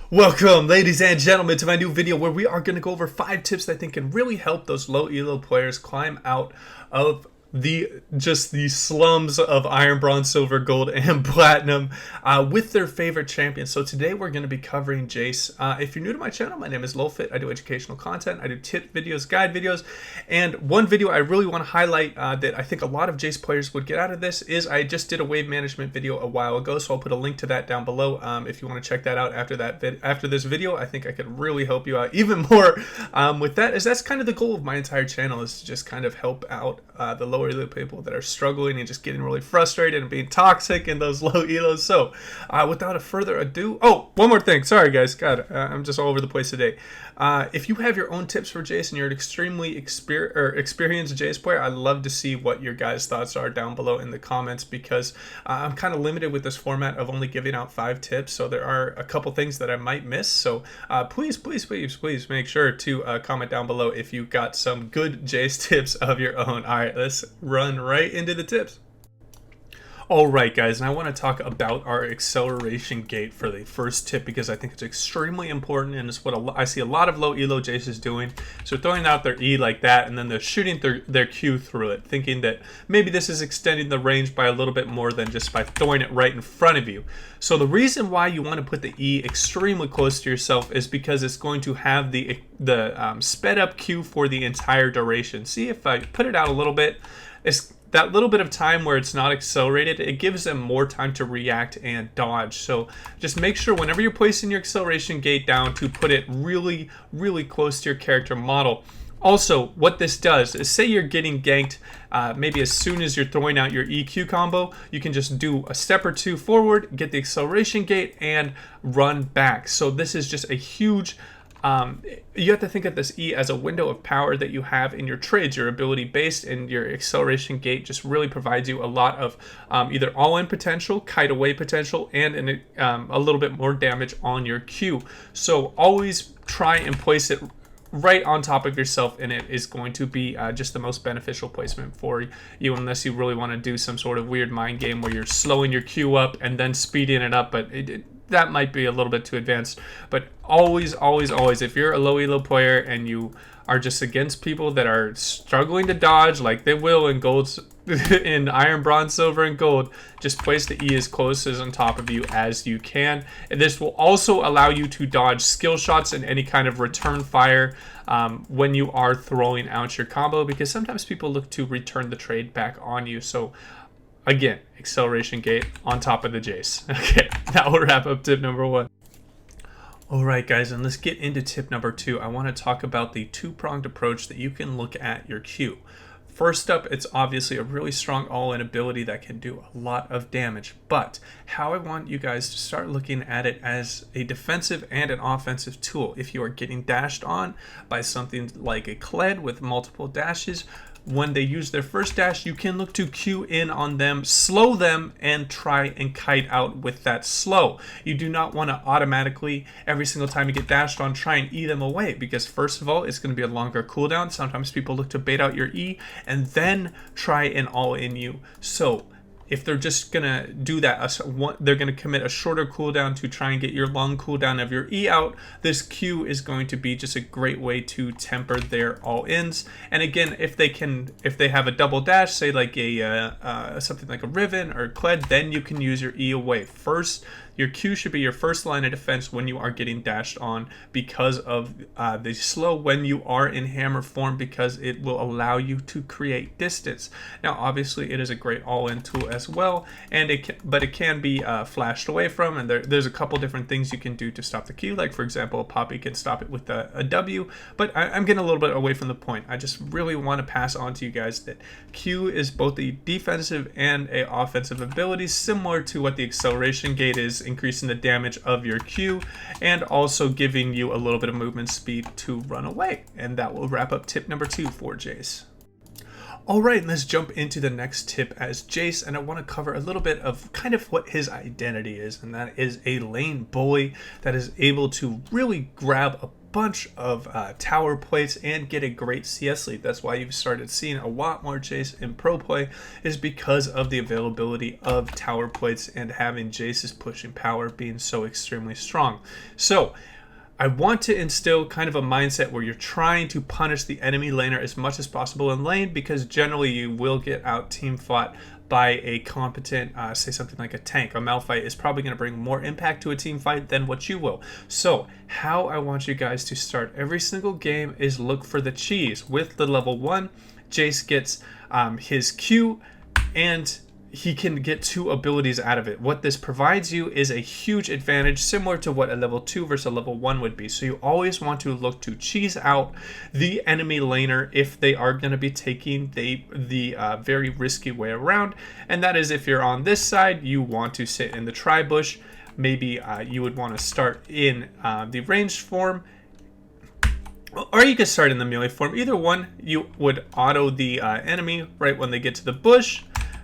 Welcome, ladies and gentlemen, to my new video where we are going to go over 5 tips that I think can really help those low elo players climb out of the slums of iron, bronze, silver, gold, and platinum with their favorite champions. So today we're going to be covering Jayce. If you're new to my channel, my name is LowFit. I do educational content. I do tip videos, guide videos, and one video I really want to highlight that I think a lot of Jayce players would get out of this is I just did a wave management video a while ago, so I'll put a link to that down below if you want to check that out after this video. I think I could really help you out even more with that, as that's kind of the goal of my entire channel, is to just kind of help out the lower elo people that are struggling and just getting really frustrated and being toxic in those low elos. So without a further ado, oh, one more thing, sorry guys, God, I'm just all over the place today. If you have your own tips for Jayce and you're an extremely experienced Jayce player, I'd love to see what your guys' thoughts are down below in the comments, because I'm kind of limited with this format of only giving out 5 tips, so there are a couple things that I might miss. So please make sure to comment down below if you got some good Jayce tips of your own. All right, let's run right into the tips. Alright guys, and I want to talk about our acceleration gate for the first tip, because I think it's extremely important, and it's what I see a lot of low elo Jayces doing. So throwing out their E like that, and then they're shooting their Q through it, thinking that maybe this is extending the range by a little bit more than just by throwing it right in front of you. So the reason why you want to put the E extremely close to yourself is because it's going to have the sped up Q for the entire duration. See, if I put it out a little bit, it's that little bit of time where it's not accelerated, it gives them more time to react and dodge. So just make sure whenever you're placing your acceleration gate down to put it really close to your character model. Also, what this does is, say you're getting ganked, maybe as soon as you're throwing out your EQ combo, you can just do a step or two forward, get the acceleration gate, and run back. So this is just a huge you have to think of this E as a window of power that you have in your trades, your ability based, and your acceleration gate just really provides you a lot of either all-in potential, kite away potential, and a little bit more damage on your Q. So always try and place it right on top of yourself, and it is going to be just the most beneficial placement for you, unless you really want to do some sort of weird mind game where you're slowing your Q up and then speeding it up, but that might be a little bit too advanced. But always, if you're a low elo player and you are just against people that are struggling to dodge, like they will in golds, in iron, bronze, silver, and gold, just place the E as close as on top of you as you can. And this will also allow you to dodge skill shots and any kind of return fire when you are throwing out your combo, because sometimes people look to return the trade back on you. So again, acceleration gate on top of the Jayce. Okay, that will wrap up tip number 1. Alright guys, and let's get into tip number 2. I want to talk about the two-pronged approach that you can look at your Q. First up, it's obviously a really strong all-in ability that can do a lot of damage, but how I want you guys to start looking at it as a defensive and an offensive tool. If you are getting dashed on by something like a Kled with multiple dashes, when they use their first dash, you can look to Q in on them, slow them, and try and kite out with that slow. You do not want to automatically, every single time you get dashed on, try and E them away, because first of all, it's going to be a longer cooldown. Sometimes people look to bait out your E and then try and all in you. So if they're just gonna do that, they're gonna commit a shorter cooldown to try and get your long cooldown of your E out. This Q is going to be just a great way to temper their all-ins. And again, if they have a double dash, say like a something like a Riven or Kled, then you can use your E away first. Your Q should be your first line of defense when you are getting dashed on, because of the slow when you are in hammer form, because it will allow you to create distance. Now obviously it is a great all-in tool as well, and but it can be flashed away from, and there's a couple different things you can do to stop the Q. Like for example, a Poppy can stop it with a W, but I'm getting a little bit away from the point. I just really want to pass on to you guys that Q is both a defensive and a offensive ability, similar to what the acceleration gate is, increasing the damage of your Q and also giving you a little bit of movement speed to run away. And that will wrap up tip number 2 for Jayce. Alright, let's jump into the next tip as Jayce, and I want to cover a little bit of kind of what his identity is, and that is a lane bully that is able to really grab a bunch of tower plays and get a great CS lead. That's why you've started seeing a lot more Jayce in pro play, is because of the availability of tower plates and having Jayce's pushing power being so extremely strong. So I want to instill kind of a mindset where you're trying to punish the enemy laner as much as possible in lane, because generally you will get out team fought by a competent, say something like a tank. A Malphite is probably going to bring more impact to a team fight than what you will. So how I want you guys to start every single game is look for the cheese. With the level 1, Jayce gets his Q, and he can get 2 abilities out of it. What this provides you is a huge advantage, similar to what a level 2 versus a level 1 would be. So you always want to look to cheese out the enemy laner if they are going to be taking the very risky way around. And that is, if you're on this side, you want to sit in the tri-bush. Maybe you would want to start in the ranged form, or you could start in the melee form. Either one, you would auto the enemy right when they get to the bush.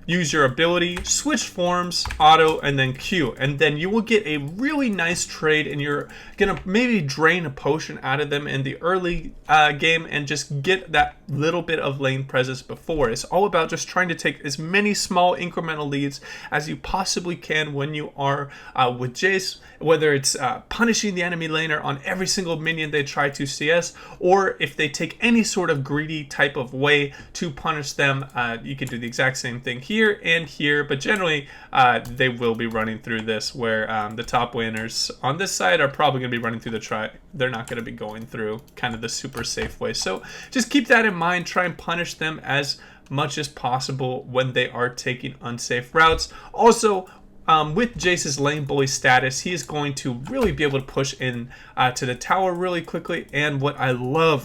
Use your ability, switch forms, auto, and then Q. And then you will get a really nice trade, and you're going to maybe drain a potion out of them in the early game and just get that little bit of lane presence before. It's all about just trying to take as many small incremental leads as you possibly can when you are with Jayce, whether it's punishing the enemy laner on every single minion they try to CS, or if they take any sort of greedy type of way to punish them, you can do the exact same thing here and here, but generally they will be running through this, where the top winners on this side are probably going to be running through the tri. They're not going to be going through kind of the super safe way. So just keep that in mind. Try and punish them as much as possible when they are taking unsafe routes. Also, with Jayce's lane bully status, he is going to really be able to push in to the tower really quickly. And what I love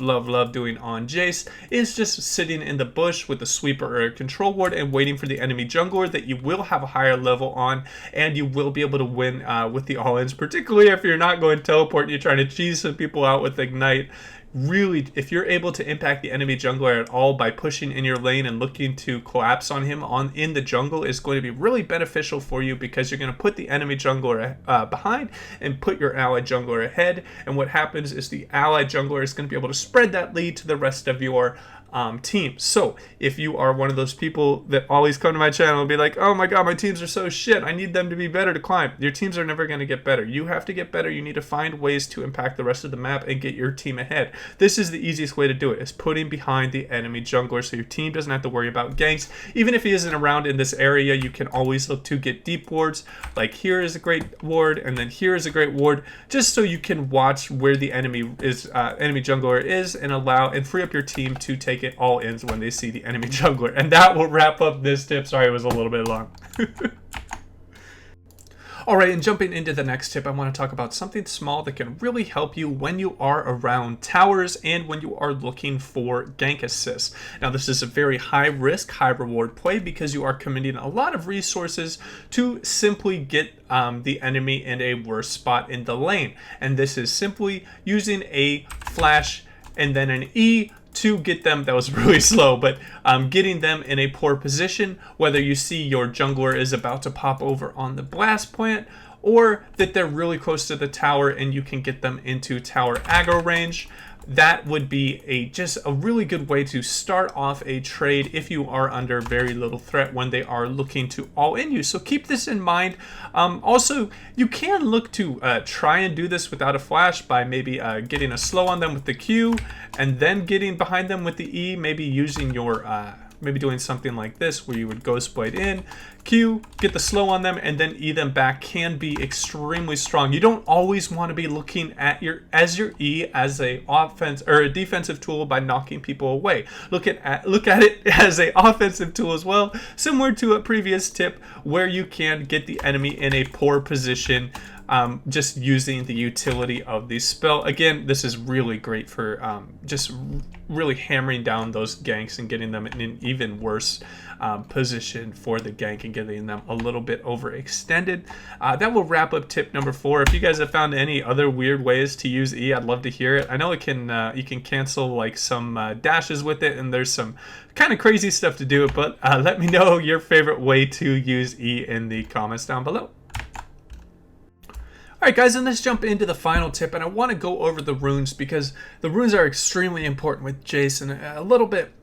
doing on Jayce is just sitting in the bush with a sweeper or a control ward and waiting for the enemy jungler that you will have a higher level on, and you will be able to win with the all-ins, particularly if you're not going teleport and you're trying to cheese some people out with Ignite. Really, if you're able to impact the enemy jungler at all by pushing in your lane and looking to collapse on him in the jungle, is going to be really beneficial for you, because you're going to put the enemy jungler behind and put your ally jungler ahead. And what happens is the ally jungler is going to be able to spread that lead to the rest of your team. So if you are one of those people that always come to my channel and be like, oh my god, my teams are so shit, I need them to be better to climb, your teams are never going to get better. You have to get better. You need to find ways to impact the rest of the map and get your team ahead. This is the easiest way to do it, is putting behind the enemy jungler, so your team doesn't have to worry about ganks. Even if he isn't around in this area, you can always look to get deep wards. Like here is a great ward, and then here is a great ward, just so you can watch where the enemy jungler is, and allow and free up your team to take it all ins when they see the enemy jungler. And that will wrap up this tip. Sorry, it was a little bit long. Alright, and jumping into the next tip, I want to talk about something small that can really help you when you are around towers and when you are looking for gank assists. Now, this is a very high risk, high reward play, because you are committing a lot of resources to simply get the enemy in a worse spot in the lane. And this is simply using a flash and then an E to get them, that was really slow, but getting them in a poor position, whether you see your jungler is about to pop over on the blast plant, or that they're really close to the tower and you can get them into tower aggro range. That would be just a really good way to start off a trade if you are under very little threat when they are looking to all in you. So keep this in mind. Also, you can look to try and do this without a flash by maybe getting a slow on them with the Q, and then getting behind them with the E, maybe using your maybe doing something like this, where you would Ghost Blade in, Q, get the slow on them, and then E them back, can be extremely strong. You don't always want to be looking at your E as a offense or a defensive tool by knocking people away. Look at it as a offensive tool as well, similar to a previous tip where you can get the enemy in a poor position, just using the utility of the spell. Again, this is really great for just really hammering down those ganks and getting them in an even worse position for the gank and getting them a little bit overextended. That will wrap up tip number 4. If you guys have found any other weird ways to use E, I'd love to hear it. I know it can you can cancel like some dashes with it, and there's some kind of crazy stuff to do it, but let me know your favorite way to use E in the comments down below. Alright guys, and let's jump into the final tip, and I want to go over the runes because the runes are extremely important with Jayce, and a little bit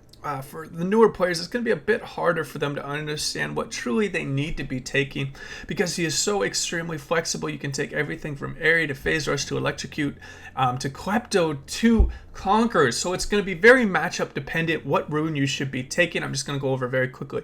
for the newer players, it's going to be a bit harder for them to understand what truly they need to be taking because he is so extremely flexible. You can take everything from Area to Phase Rush to Electrocute to Klepto to Conquer. So it's going to be very matchup dependent what rune you should be taking. I'm just going to go over very quickly.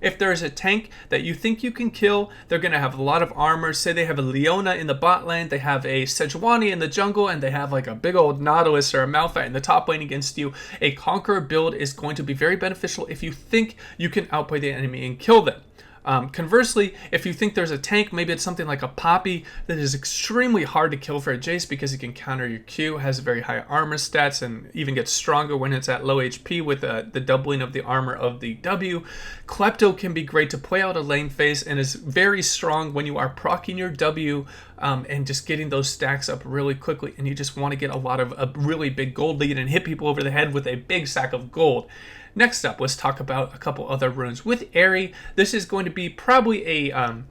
If there is a tank that you think you can kill, they're going to have a lot of armor. Say they have a Leona in the bot lane, they have a Sejuani in the jungle, and they have like a big old Nautilus or a Malphite in the top lane against you. A Conqueror build is going to be very beneficial if you think you can outplay the enemy and kill them. Conversely, if you think there's a tank, maybe it's something like a Poppy that is extremely hard to kill for a Jayce because he can counter your Q, has very high armor stats, and even gets stronger when it's at low HP with the doubling of the armor of the W. Klepto can be great to play out a lane phase and is very strong when you are proccing your W and just getting those stacks up really quickly, and you just want to get a really big gold lead and hit people over the head with a big sack of gold. Next up, let's talk about a couple other runes. With Aerie, this is going to be probably a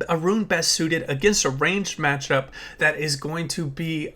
rune best suited against a ranged matchup that is going to be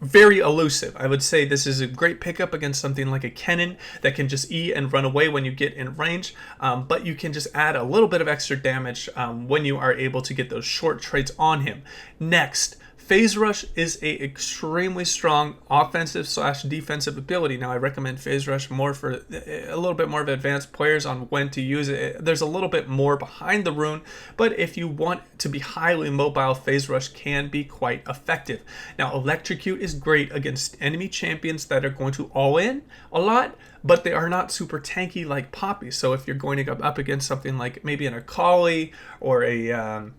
very elusive. I would say this is a great pickup against something like a Kennen that can just E and run away when you get in range, but you can just add a little bit of extra damage when you are able to get those short trades on him. Next, Phase Rush is a extremely strong offensive / defensive ability. Now I recommend Phase Rush more for a little bit more of advanced players on when to use it. There's a little bit more behind the rune, but if you want to be highly mobile, Phase Rush can be quite effective. Now Electrocute is great against enemy champions that are going to all in a lot, but they are not super tanky like Poppy. So if you're going to go up against something like maybe an Akali or a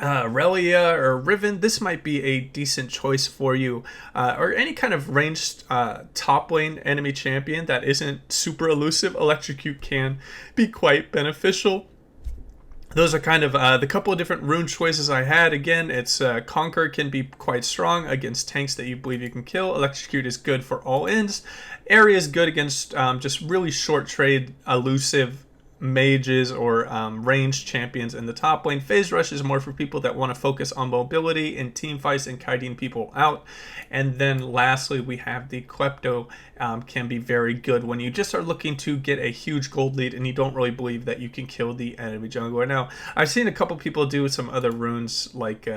Relia or Riven, this might be a decent choice for you, or any kind of ranged top lane enemy champion that isn't super elusive. Electrocute can be quite beneficial. Those are kind of the couple of different rune choices I had. Again, it's Conquer can be quite strong against tanks that you believe you can kill. Electrocute is good for all ends. Area is good against just really short trade, elusive mages or ranged champions in the top lane. Phase Rush is more for people that want to focus on mobility and team fights and kiting people out. And then lastly, we have the Klepto, can be very good when you just are looking to get a huge gold lead and you don't really believe that you can kill the enemy jungler. Now, I've seen a couple people do some other runes like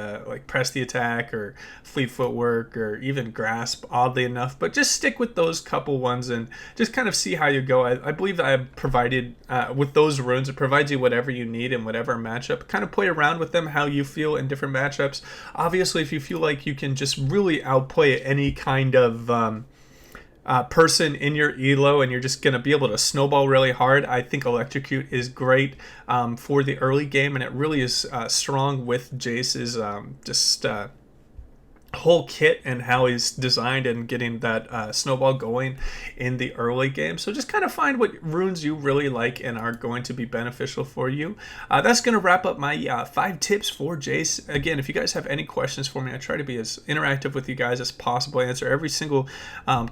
Press the Attack or Fleet Footwork or even Grasp, oddly enough, but just stick with those couple ones and just kind of see how you go. I believe that I have provided with those runes, it provides you whatever you need in whatever matchup. Kind of play around with them how you feel in different matchups. Obviously, if you feel like you can just really outplay any kind of person in your elo and you're just going to be able to snowball really hard, I think Electrocute is great for the early game, and it really is strong with Jayce's whole kit and how he's designed and getting that snowball going in the early game. So just kind of find what runes you really like and are going to be beneficial for you. That's going to wrap up my 5 tips for Jayce. Again, if you guys have any questions for me, I try to be as interactive with you guys as possible. I answer every single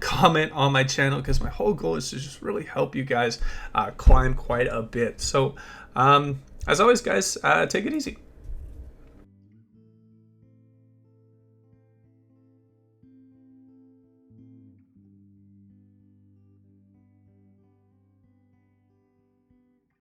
comment on my channel because my whole goal is to just really help you guys climb quite a bit. So as always, guys, take it easy.